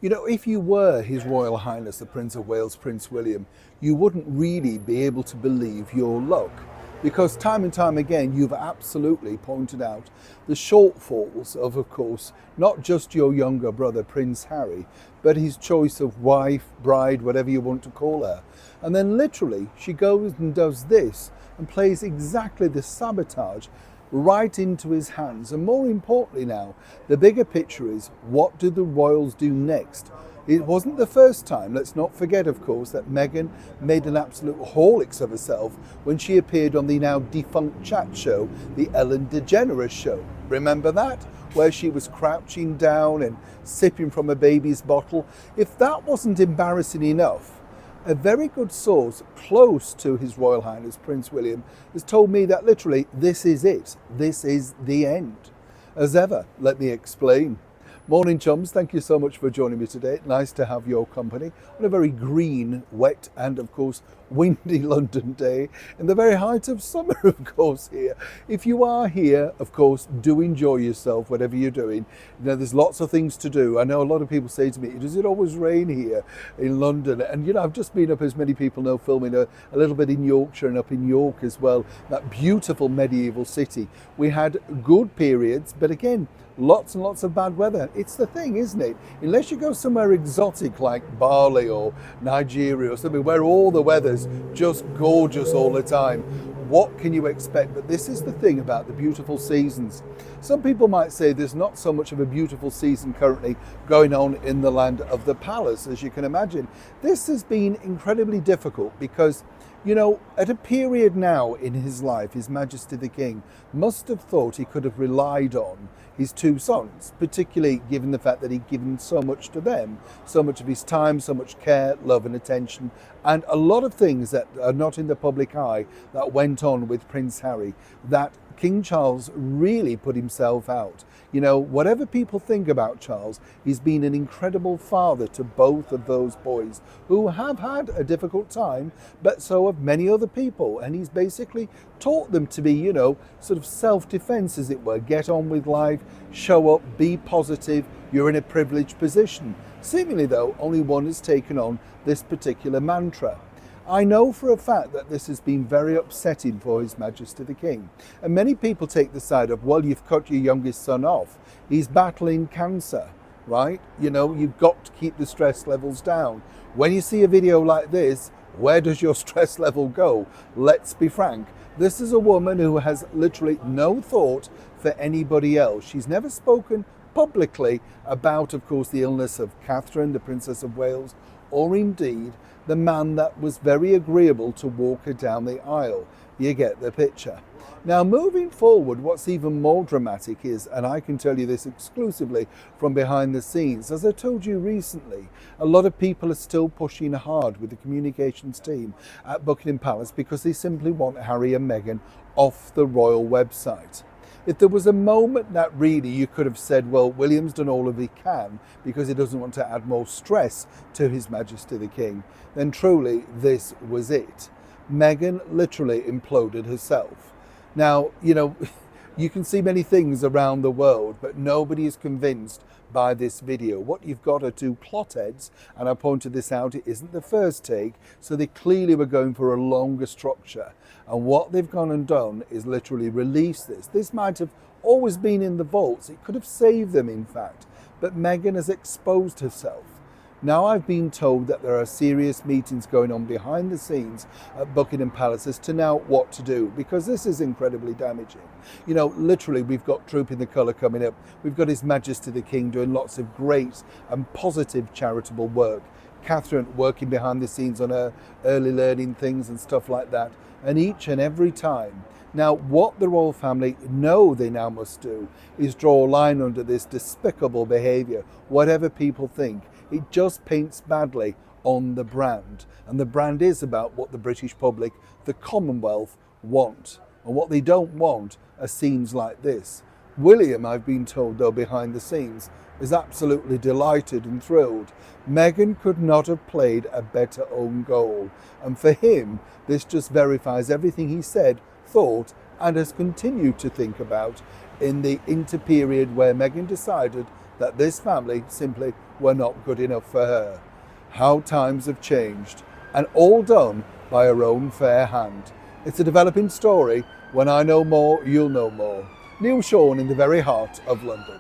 You know, if you were His Royal Highness the Prince of Wales, Prince William, you wouldn't really be able to believe your luck. Because time and time again, you've absolutely pointed out the shortfalls of course, not just your younger brother, Prince Harry, but his choice of wife, bride, whatever you want to call her. And then literally, she goes and does this and plays exactly the sabotage right into his hands. And more importantly now, the bigger picture is, what do the royals do next? It wasn't the first time. Let's not forget, of course, that Meghan made an absolute horlicks of herself when she appeared on the now defunct chat show, the Ellen DeGeneres Show. Remember that? Where she was crouching down and sipping from a baby's bottle. If that wasn't embarrassing enough, a very good source close to His Royal Highness Prince William has told me that literally this is it. This is the end. As ever, let me explain. Morning, chums. Thank you so much for joining me today. Nice to have your company on a very green, wet and, of course, windy London day in the very height of summer, of course, here. If you are here, of course, do enjoy yourself, whatever you're doing. You know, there's lots of things to do. I know a lot of people say to me, does it always rain here in London? And, you know, I've just been up, as many people know, filming a little bit in Yorkshire and up in York as well, that beautiful medieval city. We had good periods, but again, lots and lots of bad weather. It's the thing, isn't it? Unless you go somewhere exotic like Bali or Nigeria or something where all the weather's just gorgeous all the time, what can you expect? But this is the thing about the beautiful seasons. Some people might say there's not so much of a beautiful season currently going on in the land of the palace, as you can imagine. This has been incredibly difficult because, you know, at a period now in his life, His Majesty the King must have thought he could have relied on his two sons, particularly given the fact that he'd given so much to them, so much of his time, so much care, love and attention, and a lot of things that are not in the public eye that went on with Prince Harry, that King Charles really put himself out. You know, whatever people think about Charles, he's been an incredible father to both of those boys who have had a difficult time, but so have many other people. And he's basically taught them to be, you know, sort of self-defense, as it were. Get on with life, show up, be positive. You're in a privileged position. Seemingly, though, only one has taken on this particular mantra. I know for a fact that this has been very upsetting for His Majesty the King. And many people take the side of, well, you've cut your youngest son off. He's battling cancer, right? You know, you've got to keep the stress levels down. When you see a video like this, where does your stress level go? Let's be frank. This is a woman who has literally no thought for anybody else. She's never spoken publicly about, of course, the illness of Catherine, the Princess of Wales, or indeed the man that was very agreeable to walk her down the aisle. You get the picture. Now, moving forward, what's even more dramatic is, and I can tell you this exclusively from behind the scenes, as I told you recently, a lot of people are still pushing hard with the communications team at Buckingham Palace because they simply want Harry and Meghan off the royal website. If there was a moment that really you could have said, well, William's done all of he can because he doesn't want to add more stress to His Majesty the King, then truly this was it. Meghan literally imploded herself. Now, you know, you can see many things around the world, but nobody is convinced by this video. What you've got are two clotheads, and I pointed this out, it isn't the first take, so they clearly were going for a longer structure. And what they've gone and done is literally release this. This might have always been in the vaults. It could have saved them, in fact. But Meghan has exposed herself. Now I've been told that there are serious meetings going on behind the scenes at Buckingham Palace as to now what to do, because this is incredibly damaging. You know, literally, we've got Troop in the Colour coming up. We've got His Majesty the King doing lots of great and positive charitable work. Catherine working behind the scenes on her early learning things and stuff like that. And each and every time. Now, what the royal family know they now must do is draw a line under this despicable behaviour, whatever people think. It just paints badly on the brand. And the brand is about what the British public, the Commonwealth, want. And what they don't want are scenes like this. William, I've been told, though, behind the scenes, is absolutely delighted and thrilled. Meghan could not have played a better own goal. And for him, this just verifies everything he said, thought, and has continued to think about in the interperiod where Meghan decided that this family simply were not good enough for her. How times have changed, and all done by her own fair hand. It's a developing story. When I know more, you'll know more. Neil Sean in the very heart of London.